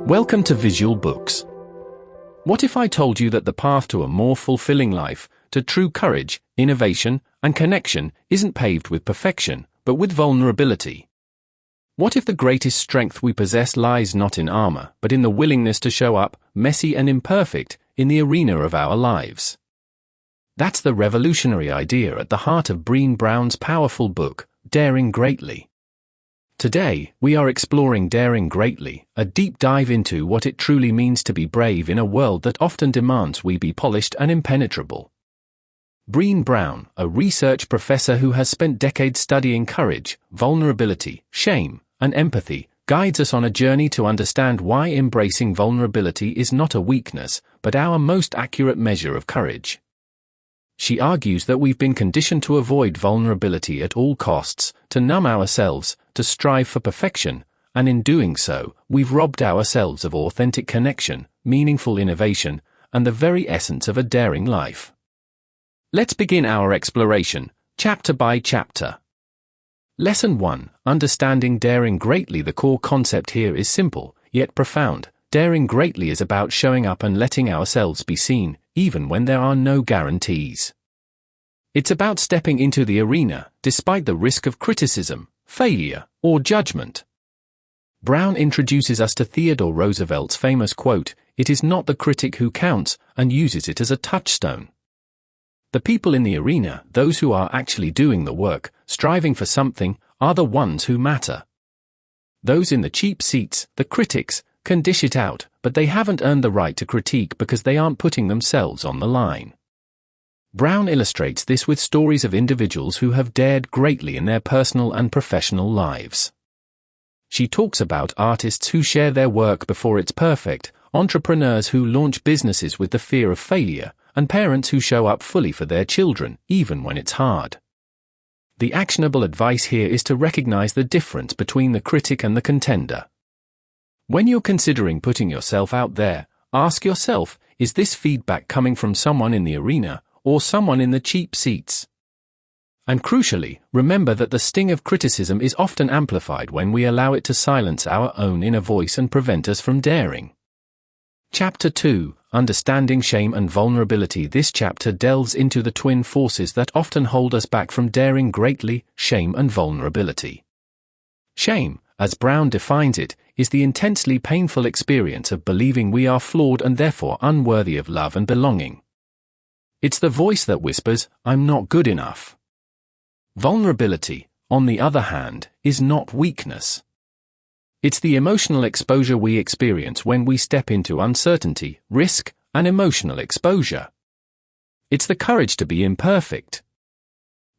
Welcome to Visual Books. What if I told you that the path to a more fulfilling life, to true courage, innovation, and connection isn't paved with perfection, but with vulnerability? What if the greatest strength we possess lies not in armor, but in the willingness to show up, messy and imperfect, in the arena of our lives? That's the revolutionary idea at the heart of Brené Brown's powerful book, Daring Greatly. Today, we are exploring Daring Greatly, a deep dive into what it truly means to be brave in a world that often demands we be polished and impenetrable. Brené Brown, a research professor who has spent decades studying courage, vulnerability, shame, and empathy, guides us on a journey to understand why embracing vulnerability is not a weakness, but our most accurate measure of courage. She argues that we've been conditioned to avoid vulnerability at all costs, to numb ourselves, to strive for perfection, and in doing so, we've robbed ourselves of authentic connection, meaningful innovation, and the very essence of a daring life. Let's begin our exploration, chapter by chapter. Lesson 1. Understanding Daring Greatly. The core concept here is simple, yet profound. Daring greatly is about showing up and letting ourselves be seen, even when there are no guarantees. It's about stepping into the arena, despite the risk of criticism, failure, or judgment. Brown introduces us to Theodore Roosevelt's famous quote, "It is not the critic who counts," and uses it as a touchstone. The people in the arena, those who are actually doing the work, striving for something, are the ones who matter. Those in the cheap seats, the critics, can dish it out, but they haven't earned the right to critique because they aren't putting themselves on the line. Brown illustrates this with stories of individuals who have dared greatly in their personal and professional lives. She talks about artists who share their work before it's perfect, entrepreneurs who launch businesses with the fear of failure, and parents who show up fully for their children, even when it's hard. The actionable advice here is to recognize the difference between the critic and the contender. When you're considering putting yourself out there, ask yourself, is this feedback coming from someone in the arena, or someone in the cheap seats? And crucially, remember that the sting of criticism is often amplified when we allow it to silence our own inner voice and prevent us from daring. Chapter 2. Understanding Shame and Vulnerability. This chapter delves into the twin forces that often hold us back from daring greatly, shame and vulnerability. Shame, as Brown defines it, is the intensely painful experience of believing we are flawed and therefore unworthy of love and belonging. It's the voice that whispers, "I'm not good enough." Vulnerability, on the other hand, is not weakness. It's the emotional exposure we experience when we step into uncertainty, risk, and emotional exposure. It's the courage to be imperfect.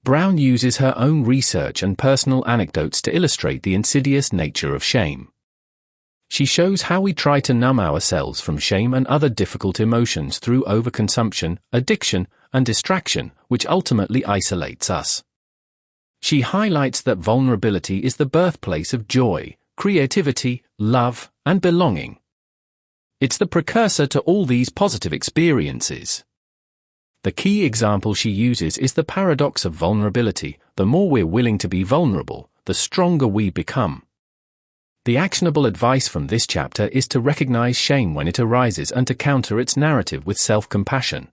Brown uses her own research and personal anecdotes to illustrate the insidious nature of shame. She shows how we try to numb ourselves from shame and other difficult emotions through overconsumption, addiction, and distraction, which ultimately isolates us. She highlights that vulnerability is the birthplace of joy, creativity, love, and belonging. It's the precursor to all these positive experiences. The key example she uses is the paradox of vulnerability. The more we're willing to be vulnerable, the stronger we become. The actionable advice from this chapter is to recognize shame when it arises and to counter its narrative with self-compassion.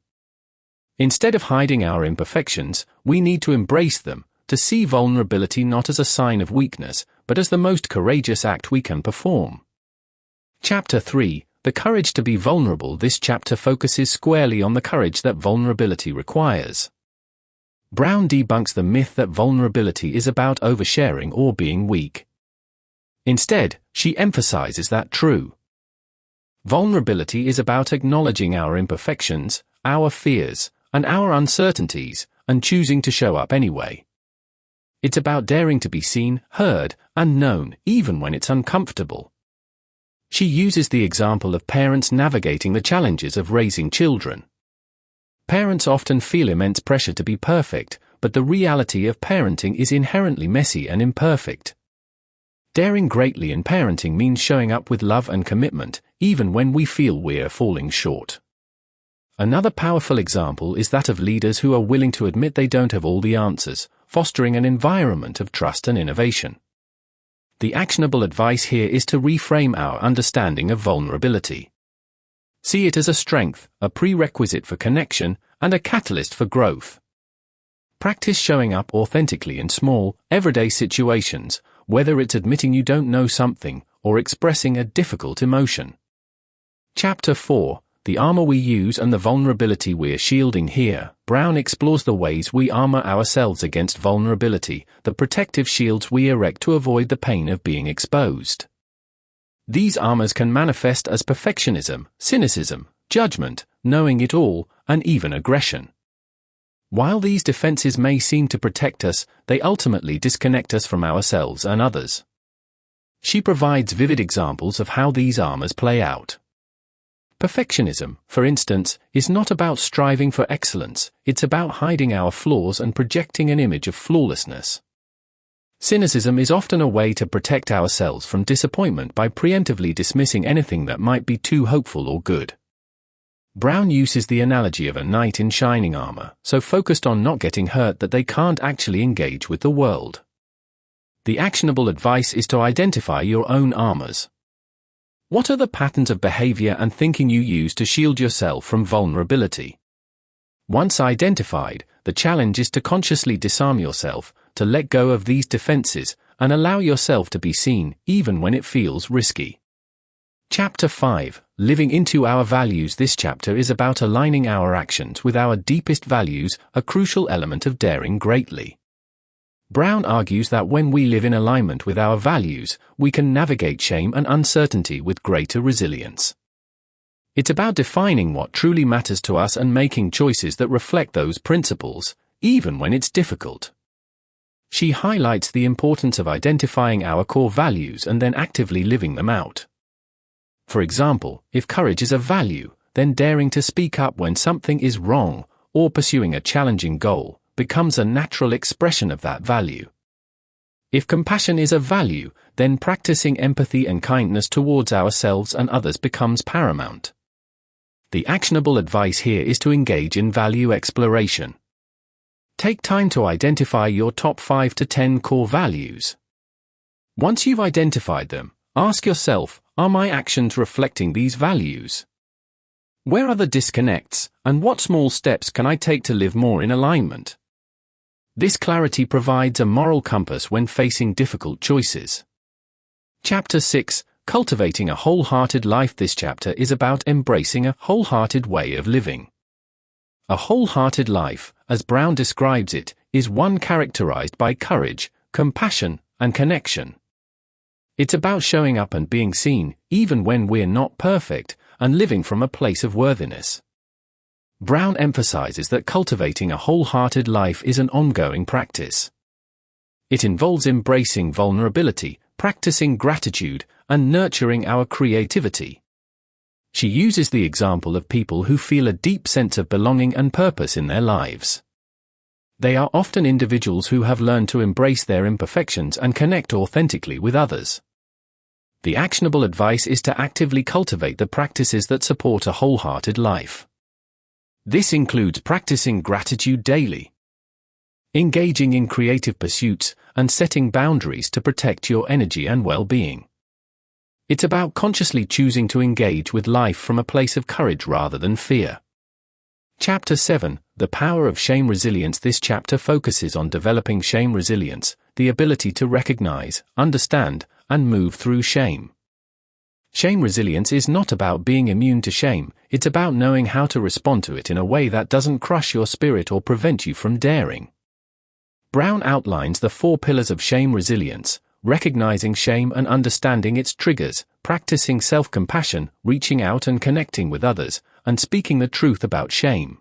Instead of hiding our imperfections, we need to embrace them, to see vulnerability not as a sign of weakness, but as the most courageous act we can perform. Chapter 3. The courage to be vulnerable. This chapter focuses squarely on the courage that vulnerability requires. Brown debunks the myth that vulnerability is about oversharing or being weak. Instead, she emphasizes that true vulnerability is about acknowledging our imperfections, our fears, and our uncertainties, and choosing to show up anyway. It's about daring to be seen, heard, and known, even when it's uncomfortable. She uses the example of parents navigating the challenges of raising children. Parents often feel immense pressure to be perfect, but the reality of parenting is inherently messy and imperfect. Daring greatly in parenting means showing up with love and commitment, even when we feel we're falling short. Another powerful example is that of leaders who are willing to admit they don't have all the answers, fostering an environment of trust and innovation. The actionable advice here is to reframe our understanding of vulnerability. See it as a strength, a prerequisite for connection, and a catalyst for growth. Practice showing up authentically in small, everyday situations, whether it's admitting you don't know something or expressing a difficult emotion. Chapter 4, The Armor We Use and the Vulnerability We're Shielding. Here, Brown explores the ways we armor ourselves against vulnerability, the protective shields we erect to avoid the pain of being exposed. These armors can manifest as perfectionism, cynicism, judgment, knowing it all, and even aggression. While these defenses may seem to protect us, they ultimately disconnect us from ourselves and others. She provides vivid examples of how these armors play out. Perfectionism, for instance, is not about striving for excellence, it's about hiding our flaws and projecting an image of flawlessness. Cynicism is often a way to protect ourselves from disappointment by preemptively dismissing anything that might be too hopeful or good. Brown uses the analogy of a knight in shining armor, so focused on not getting hurt that they can't actually engage with the world. The actionable advice is to identify your own armors. What are the patterns of behavior and thinking you use to shield yourself from vulnerability? Once identified, the challenge is to consciously disarm yourself, to let go of these defenses, and allow yourself to be seen, even when it feels risky. Chapter 5, Living into Our Values. This chapter is about aligning our actions with our deepest values, a crucial element of daring greatly. Brown argues that when we live in alignment with our values, we can navigate shame and uncertainty with greater resilience. It's about defining what truly matters to us and making choices that reflect those principles, even when it's difficult. She highlights the importance of identifying our core values and then actively living them out. For example, if courage is a value, then daring to speak up when something is wrong, or pursuing a challenging goal, becomes a natural expression of that value. If compassion is a value, then practicing empathy and kindness towards ourselves and others becomes paramount. The actionable advice here is to engage in value exploration. Take time to identify your top 5 to 10 core values. Once you've identified them, ask yourself, are my actions reflecting these values? Where are the disconnects, and what small steps can I take to live more in alignment? This clarity provides a moral compass when facing difficult choices. Chapter 6, Cultivating a Wholehearted Life. This chapter is about embracing a wholehearted way of living. A wholehearted life, as Brown describes it, is one characterized by courage, compassion, and connection. It's about showing up and being seen, even when we're not perfect, and living from a place of worthiness. Brown emphasizes that cultivating a wholehearted life is an ongoing practice. It involves embracing vulnerability, practicing gratitude, and nurturing our creativity. She uses the example of people who feel a deep sense of belonging and purpose in their lives. They are often individuals who have learned to embrace their imperfections and connect authentically with others. The actionable advice is to actively cultivate the practices that support a wholehearted life. This includes practicing gratitude daily, engaging in creative pursuits, and setting boundaries to protect your energy and well-being. It's about consciously choosing to engage with life from a place of courage rather than fear. Chapter 7, The Power of Shame Resilience. This chapter focuses on developing shame resilience, the ability to recognize, understand, and move through shame. Shame resilience is not about being immune to shame, it's about knowing how to respond to it in a way that doesn't crush your spirit or prevent you from daring. Brown outlines the 4 pillars of shame resilience: recognizing shame and understanding its triggers, practicing self-compassion, reaching out and connecting with others, and speaking the truth about shame.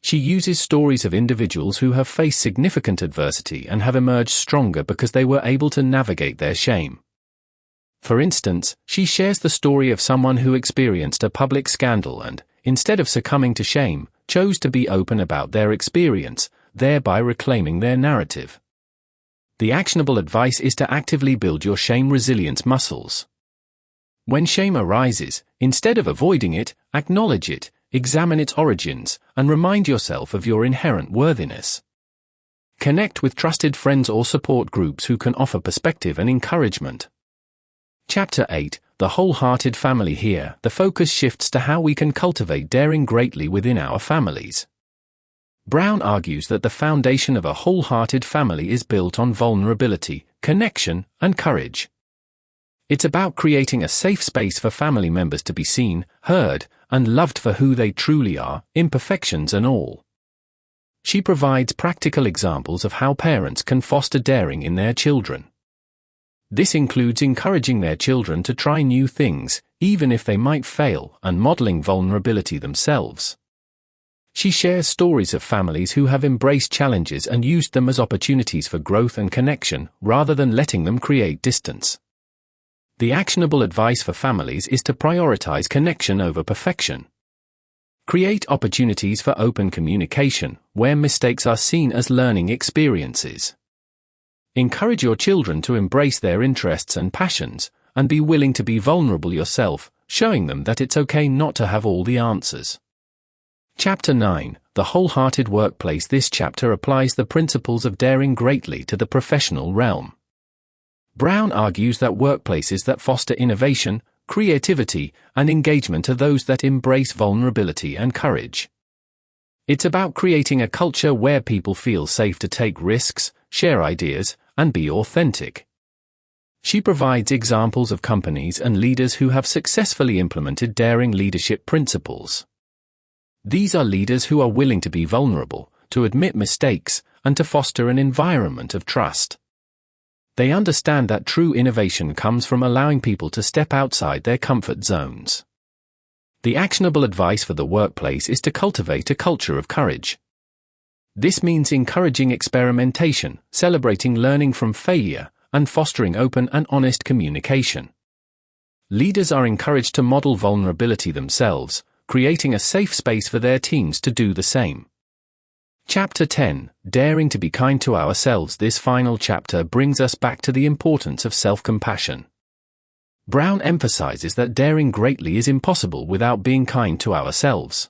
She uses stories of individuals who have faced significant adversity and have emerged stronger because they were able to navigate their shame. For instance, she shares the story of someone who experienced a public scandal and, instead of succumbing to shame, chose to be open about their experience, thereby reclaiming their narrative. The actionable advice is to actively build your shame resilience muscles. When shame arises, instead of avoiding it, acknowledge it, examine its origins, and remind yourself of your inherent worthiness. Connect with trusted friends or support groups who can offer perspective and encouragement. Chapter 8, The Wholehearted Family. Here, the focus shifts to how we can cultivate daring greatly within our families. Brown argues that the foundation of a wholehearted family is built on vulnerability, connection, and courage. It's about creating a safe space for family members to be seen, heard, and loved for who they truly are, imperfections and all. She provides practical examples of how parents can foster daring in their children. This includes encouraging their children to try new things, even if they might fail, and modeling vulnerability themselves. She shares stories of families who have embraced challenges and used them as opportunities for growth and connection, rather than letting them create distance. The actionable advice for families is to prioritize connection over perfection. Create opportunities for open communication, where mistakes are seen as learning experiences. Encourage your children to embrace their interests and passions, and be willing to be vulnerable yourself, showing them that it's okay not to have all the answers. Chapter 9, The Wholehearted Workplace. This chapter applies the principles of daring greatly to the professional realm. Brown argues that workplaces that foster innovation, creativity, and engagement are those that embrace vulnerability and courage. It's about creating a culture where people feel safe to take risks, share ideas, and be authentic. She provides examples of companies and leaders who have successfully implemented daring leadership principles. These are leaders who are willing to be vulnerable, to admit mistakes, and to foster an environment of trust. They understand that true innovation comes from allowing people to step outside their comfort zones. The actionable advice for the workplace is to cultivate a culture of courage. This means encouraging experimentation, celebrating learning from failure, and fostering open and honest communication. Leaders are encouraged to model vulnerability themselves, creating a safe space for their teams to do the same. Chapter 10, Daring to be Kind to Ourselves. This final chapter brings us back to the importance of self-compassion. Brown emphasizes that daring greatly is impossible without being kind to ourselves.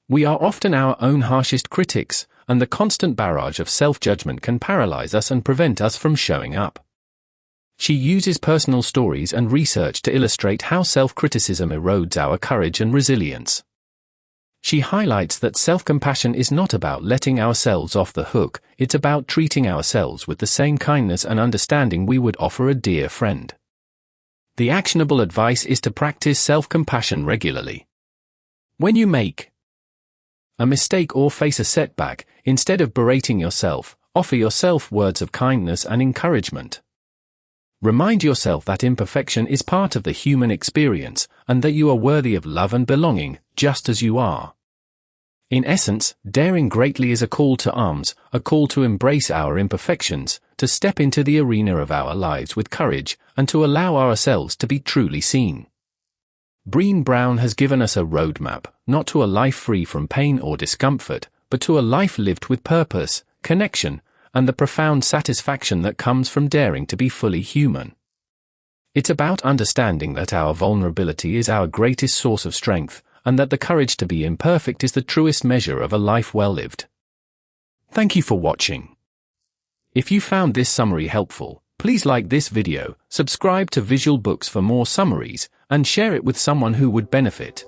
We are often our own harshest critics, and the constant barrage of self-judgment can paralyze us and prevent us from showing up. She uses personal stories and research to illustrate how self-criticism erodes our courage and resilience. She highlights that self-compassion is not about letting ourselves off the hook, it's about treating ourselves with the same kindness and understanding we would offer a dear friend. The actionable advice is to practice self-compassion regularly. When you make a mistake or face a setback, instead of berating yourself, offer yourself words of kindness and encouragement. Remind yourself that imperfection is part of the human experience, and that you are worthy of love and belonging, just as you are. In essence, daring greatly is a call to arms, a call to embrace our imperfections, to step into the arena of our lives with courage, and to allow ourselves to be truly seen. Brené Brown has given us a roadmap, not to a life free from pain or discomfort, but to a life lived with purpose, connection, and the profound satisfaction that comes from daring to be fully human. It's about understanding that our vulnerability is our greatest source of strength, and that the courage to be imperfect is the truest measure of a life well lived. Thank you for watching. If you found this summary helpful, please like this video, subscribe to Visual Books for more summaries, and share it with someone who would benefit.